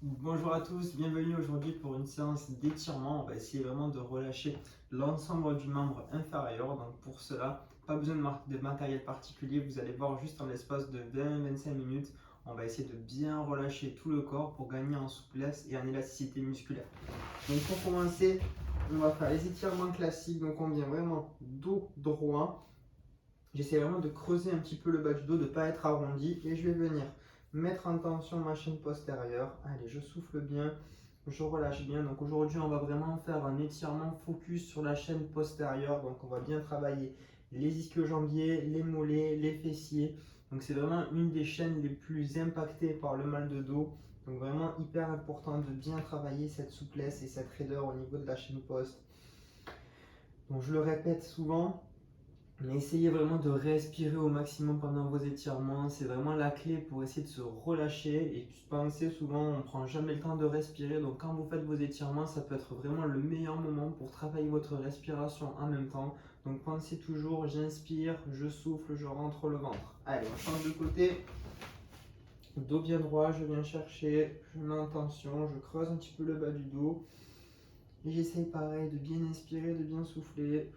Bonjour à tous, bienvenue aujourd'hui pour une séance d'étirement. On va essayer vraiment de relâcher l'ensemble du membre inférieur. Donc pour cela, pas besoin de matériel particulier. Vous allez voir juste en l'espace de 20-25 minutes, on va essayer de bien relâcher tout le corps pour gagner en souplesse et en élasticité musculaire. Donc pour commencer, on va faire les étirements classiques. Donc on vient vraiment dos droit. J'essaie vraiment de creuser un petit peu le bas du dos, de ne pas être arrondi. Et je vais venir mettre en tension ma chaîne postérieure. Allez, je souffle bien, je relâche bien. Donc aujourd'hui, on va vraiment faire un étirement focus sur la chaîne postérieure. Donc on va bien travailler les ischio-jambiers, les mollets, les fessiers. Donc c'est vraiment une des chaînes les plus impactées par le mal de dos. Donc vraiment hyper important de bien travailler cette souplesse et cette raideur au niveau de la chaîne post. Donc je le répète souvent, mais essayez vraiment de respirer au maximum pendant vos étirements. C'est vraiment la clé pour essayer de se relâcher. Et pensez souvent, on ne prend jamais le temps de respirer. Donc quand vous faites vos étirements, ça peut être vraiment le meilleur moment pour travailler votre respiration en même temps. Donc pensez toujours, j'inspire, je souffle, je rentre le ventre. Allez, on change de côté. Dos bien droit, je viens chercher, je mets en tension, je creuse un petit peu le bas du dos. Et j'essaye pareil de bien inspirer, de bien souffler.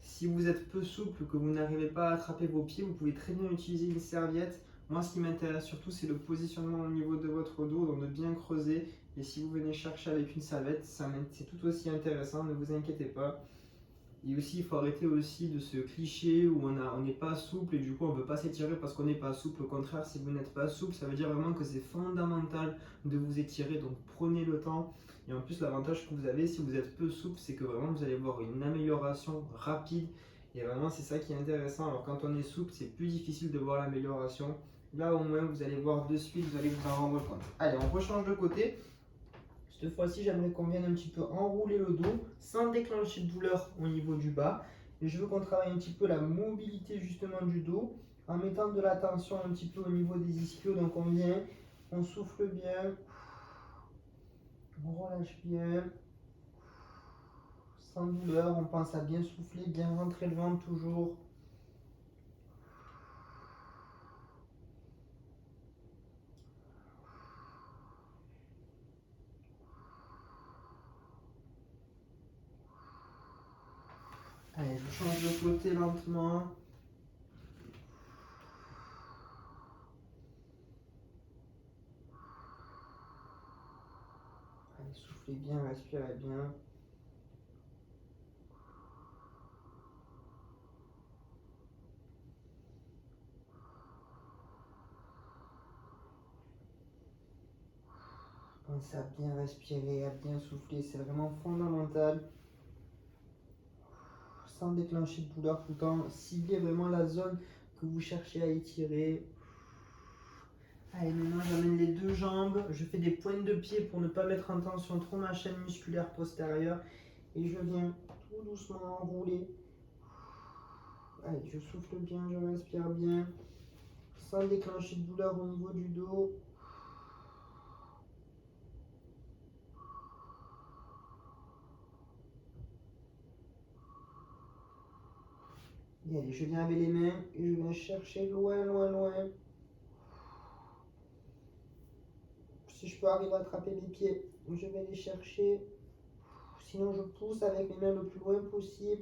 Si vous êtes peu souple, que vous n'arrivez pas à attraper vos pieds, vous pouvez très bien utiliser une serviette. Moi, ce qui m'intéresse surtout, c'est le positionnement au niveau de votre dos, donc de bien creuser. Et si vous venez chercher avec une serviette, c'est tout aussi intéressant, ne vous inquiétez pas. Et aussi, il faut arrêter aussi de ce cliché où on n'est pas souple et du coup on ne peut pas s'étirer parce qu'on n'est pas souple. Au contraire, si vous n'êtes pas souple, ça veut dire vraiment que c'est fondamental de vous étirer. Donc prenez le temps. Et en plus, l'avantage que vous avez si vous êtes peu souple, c'est que vraiment vous allez voir une amélioration rapide. Et vraiment, c'est ça qui est intéressant. Alors quand on est souple, c'est plus difficile de voir l'amélioration. Là, au moins, vous allez voir de suite, vous allez vous en rendre compte. Allez, on rechange de côté. Cette fois-ci, j'aimerais qu'on vienne un petit peu enrouler le dos sans déclencher de douleur au niveau du bas. Et je veux qu'on travaille un petit peu la mobilité justement du dos en mettant de la tension un petit peu au niveau des ischios. Donc on vient, on souffle bien, on relâche bien, sans douleur. On pense à bien souffler, bien rentrer le ventre toujours. Allez, je change de côté lentement. Allez, soufflez bien, respirez bien. Pensez à bien respirer, à bien souffler, c'est vraiment fondamental. Sans déclencher de douleur tout le temps. Ciblez vraiment la zone que vous cherchez à étirer. Allez, maintenant j'amène les deux jambes. Je fais des pointes de pied pour ne pas mettre en tension trop ma chaîne musculaire postérieure. Et je viens tout doucement enrouler. Allez, je souffle bien, je respire bien. Sans déclencher de douleur au niveau du dos. Et allez, je viens avec les mains et je viens chercher loin, loin, loin. Si je peux arriver à attraper mes pieds, je vais les chercher. Sinon, je pousse avec mes mains le plus loin possible.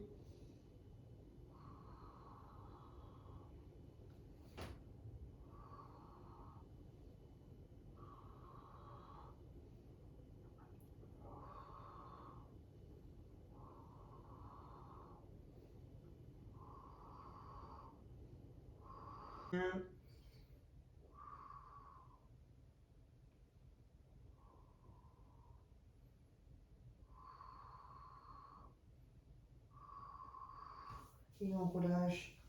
Et on relâche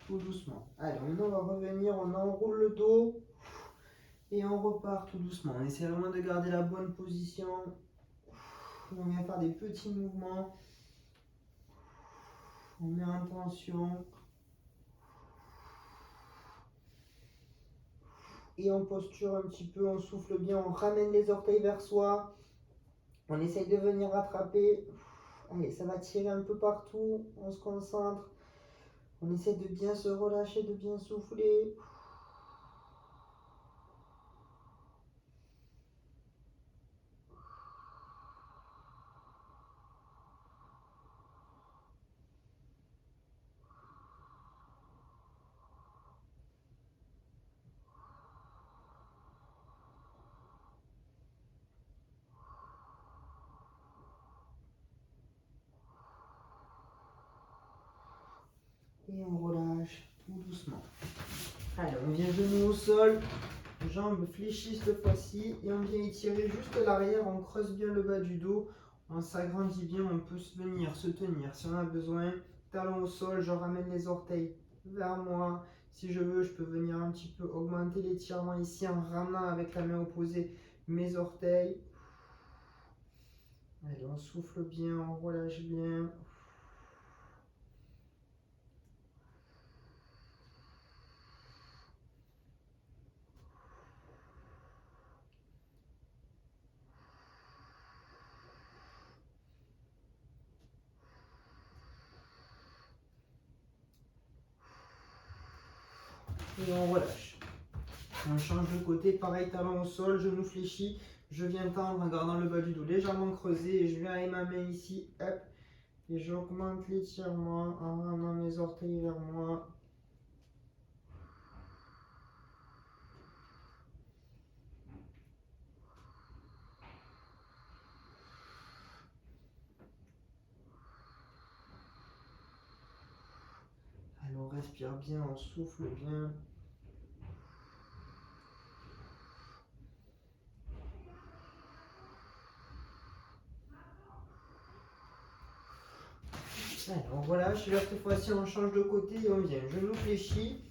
tout doucement. Allez, maintenant on va revenir, on enroule le dos et on repart tout doucement. On essaie vraiment de garder la bonne position. On vient faire des petits mouvements. On met en tension. Et on posture un petit peu, on souffle bien, on ramène les orteils vers soi. On essaye de venir rattraper. Allez, ça va tirer un peu partout. On se concentre. On essaie de bien se relâcher, de bien souffler. Et on relâche tout doucement. Allez, on vient genou au sol, jambes fléchies cette fois-ci. Et on vient étirer juste l'arrière, on creuse bien le bas du dos. On s'agrandit bien, on peut venir se tenir si on a besoin. Talon au sol, je ramène les orteils vers moi. Si je veux, je peux venir un petit peu augmenter l'étirement ici en ramenant avec la main opposée mes orteils. Allez, on souffle bien, on relâche bien. Et on relâche. On change de côté, pareil, talon au sol, genou fléchi. Je viens tendre en gardant le bas du dos légèrement creusé et je viens avec ma main ici, hop, et j'augmente l'étirement en ramenant mes orteils vers moi. Allez, on respire bien, on souffle bien. Allez, on relâche, et là cette fois-ci on change de côté et on vient genou fléchi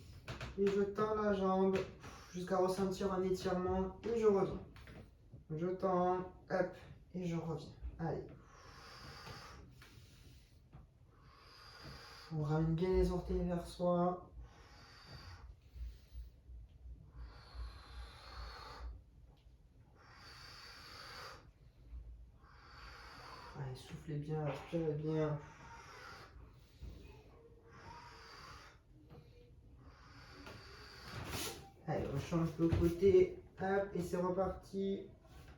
et je tends la jambe jusqu'à ressentir un étirement et je reviens. Je tends, hop, et je reviens. Allez. On ramène bien les orteils vers soi. Allez, soufflez bien, respirez bien. Allez, on change de côté, hop, et c'est reparti.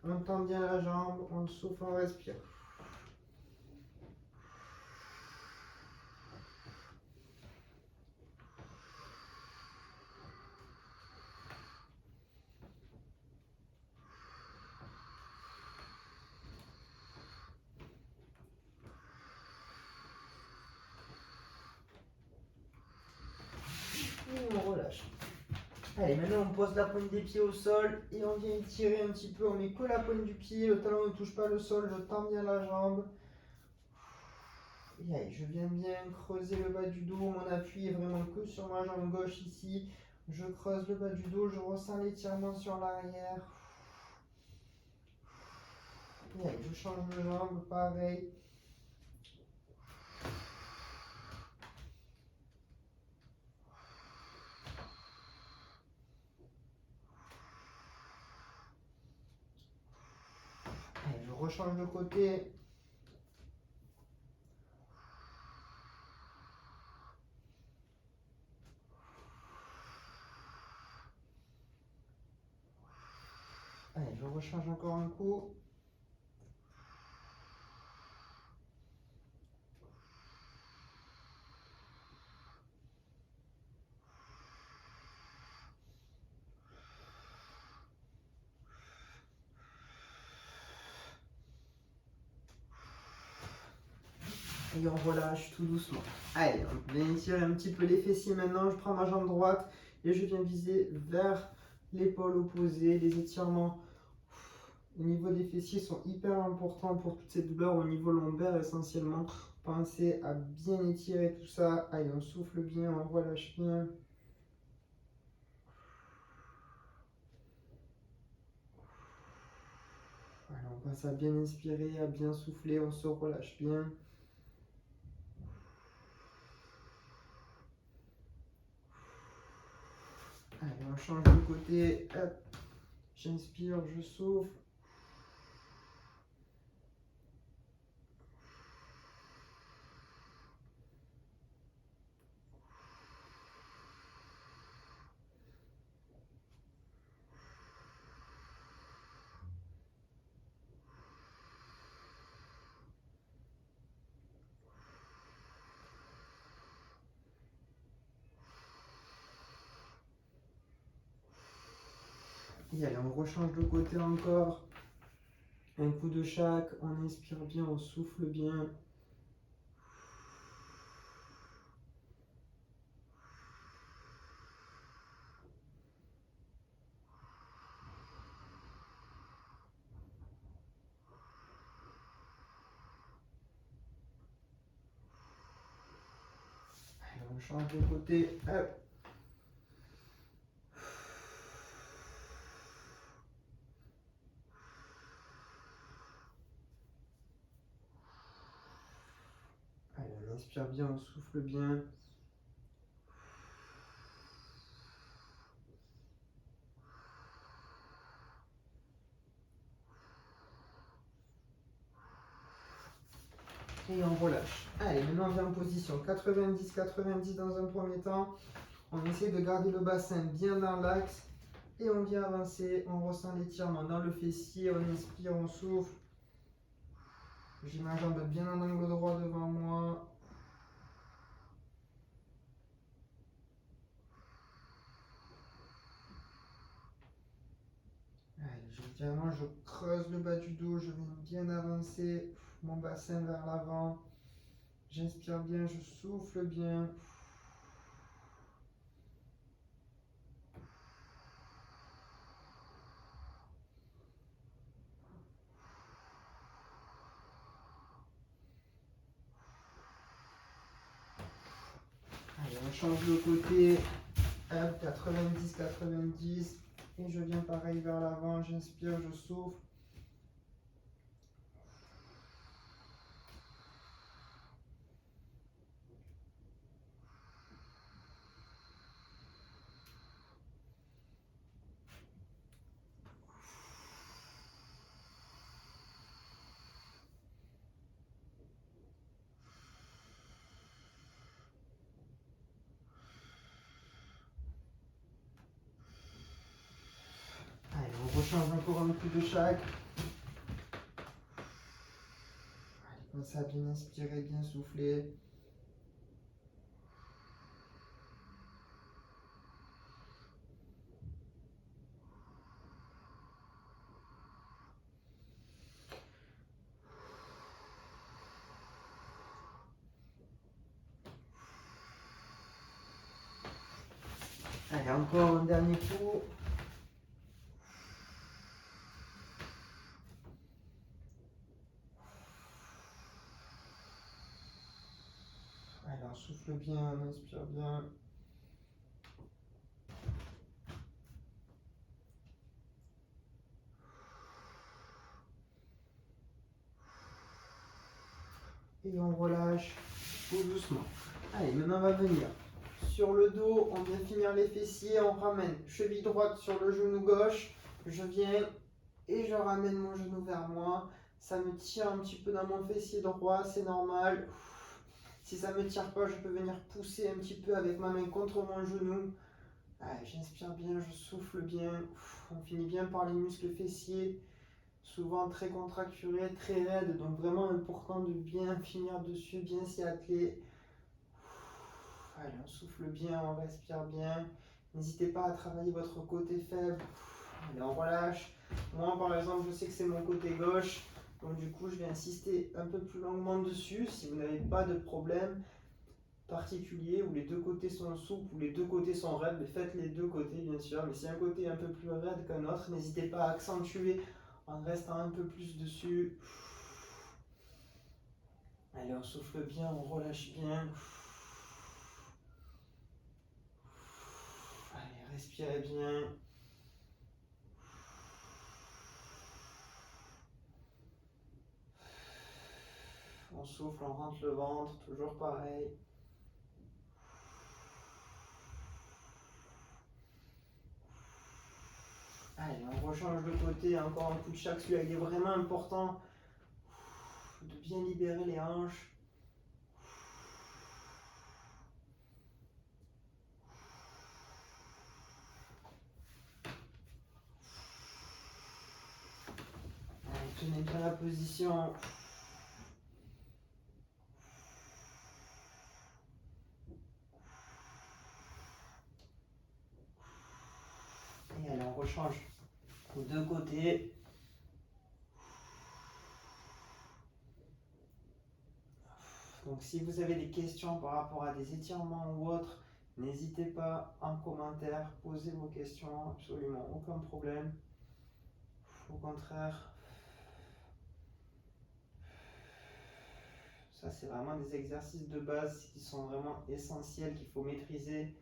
On tend bien la jambe, on souffle, on respire. Et on relâche. Allez, maintenant on pose la pointe des pieds au sol et on vient étirer un petit peu. On met que la pointe du pied, le talon ne touche pas le sol, je tends bien la jambe. Et allez, je viens bien creuser le bas du dos, mon appui est vraiment que sur ma jambe gauche ici. Je creuse le bas du dos, je ressens l'étirement sur l'arrière. Et allez, je change de jambe, pareil. Allez, je rechange de côté. Allez, je rechange encore un coup. Et on relâche tout doucement. Allez, on vient étirer un petit peu les fessiers maintenant. Je prends ma jambe droite et je viens viser vers l'épaule opposée. Les étirements au niveau des fessiers sont hyper importants pour toutes ces douleurs au niveau lombaire essentiellement. Pensez à bien étirer tout ça. Allez, on souffle bien, on relâche bien. Allez, on passe à bien inspirer, à bien souffler, on se relâche bien. Allez, on change de côté. Hop. J'inspire, je souffle. Et allez, on rechange de côté encore. Un coup de chaque, on inspire bien, on souffle bien. Allez, on change de côté. Hop. Allez, on inspire bien, on souffle bien. Et on relâche. Allez, maintenant on vient en position 90-90 dans un premier temps. On essaie de garder le bassin bien dans l'axe. Et on vient avancer, on ressent l'étirement dans le fessier, on inspire, on souffle. J'ai ma jambe bien en angle droit devant moi. Allez, généralement, je creuse le bas du dos, je viens bien avancer, mon bassin vers l'avant. J'inspire bien, je souffle bien. Allez, on change le côté. Hop, 90-90. Et je viens pareil vers l'avant, j'inspire, je souffle. Allez, on rechange encore un coup de chaque. Allez, comme ça, bien inspirer, bien souffler. Allez, encore un dernier coup. Allez, on souffle bien, on inspire bien. Et on relâche tout doucement. Allez, maintenant on va venir sur le dos, on vient finir les fessiers, on ramène cheville droite sur le genou gauche. Je viens et je ramène mon genou vers moi. Ça me tire un petit peu dans mon fessier droit, c'est normal. Si ça ne me tire pas, je peux venir pousser un petit peu avec ma main contre mon genou. Allez, j'inspire bien, je souffle bien. On finit bien par les muscles fessiers, souvent très contracturés, très raides. Donc vraiment important de bien finir dessus, bien s'y atteler. Allez, on souffle bien, on respire bien. N'hésitez pas à travailler votre côté faible. Allez, on relâche. Moi, par exemple, je sais que c'est mon côté gauche. Donc du coup, je vais insister un peu plus longuement dessus. Si vous n'avez pas de problème particulier où les deux côtés sont souples, où les deux côtés sont raides, mais faites les deux côtés bien sûr. Mais si un côté est un peu plus raide qu'un autre, n'hésitez pas à accentuer en restant un peu plus dessus. Allez, on souffle bien, on relâche bien. Allez, respirez bien. On souffle, on rentre le ventre, toujours pareil. Allez, on rechange de côté, encore un coup de chaque. Celui-là, il est vraiment important de bien libérer les hanches. Allez, tenez bien la position. Et allez, on rechange de côté. Donc si vous avez des questions par rapport à des étirements ou autres, n'hésitez pas en commentaire, posez vos questions, absolument aucun problème. Au contraire, ça c'est vraiment des exercices de base qui sont vraiment essentiels, qu'il faut maîtriser.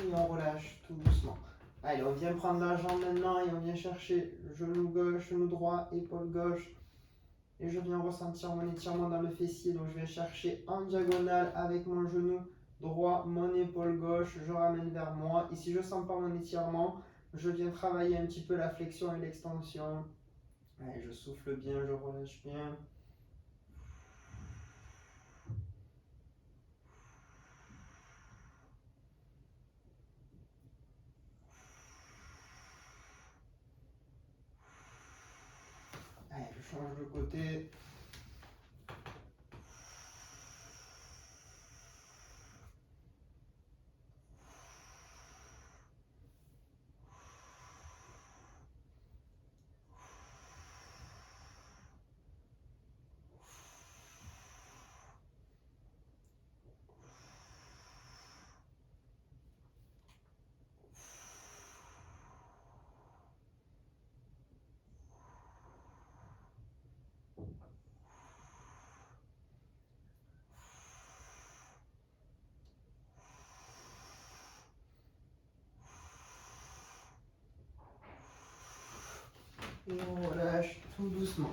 Et on relâche tout doucement. Allez, on vient prendre la jambe maintenant et on vient chercher genou gauche, genou droit, épaule gauche. Et je viens ressentir mon étirement dans le fessier. Donc je vais chercher en diagonale avec mon genou droit, mon épaule gauche. Je ramène vers moi. Et si je ne sens pas mon étirement, je viens travailler un petit peu la flexion et l'extension. Allez, je souffle bien, je relâche bien. Allez, je change de côté. Et on relâche tout doucement.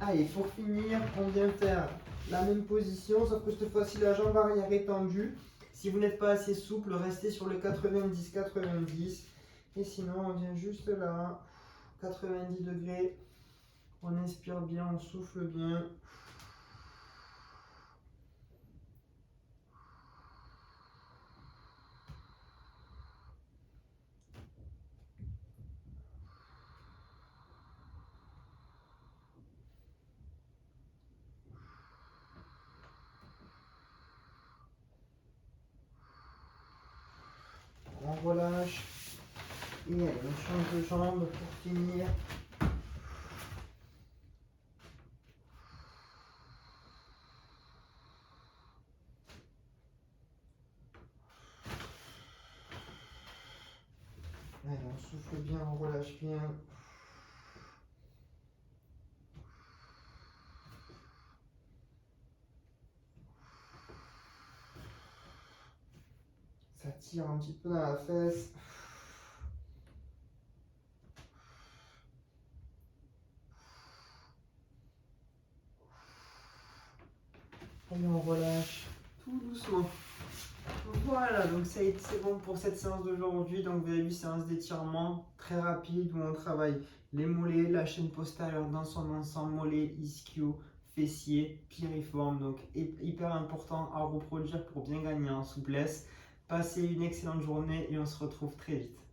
Allez, pour finir, on vient faire la même position, sauf que cette fois-ci, la jambe arrière est tendue. Si vous n'êtes pas assez souple, restez sur le 90-90. Et sinon, on vient juste là, 90 degrés. On inspire bien, on souffle bien. On relâche. Et allez, on change de jambe pour finir. Allez, on souffle bien, on relâche bien. Ça tire un petit peu dans la fesse. Et on relâche tout doucement. Voilà, donc c'est bon pour cette séance d'aujourd'hui. Donc vous avez vu, séance d'étirement très rapide où on travaille les mollets, la chaîne postérieure dans son ensemble, mollets, ischio, fessiers, piriforme. Donc hyper important à reproduire pour bien gagner en souplesse. Passez une excellente journée et on se retrouve très vite.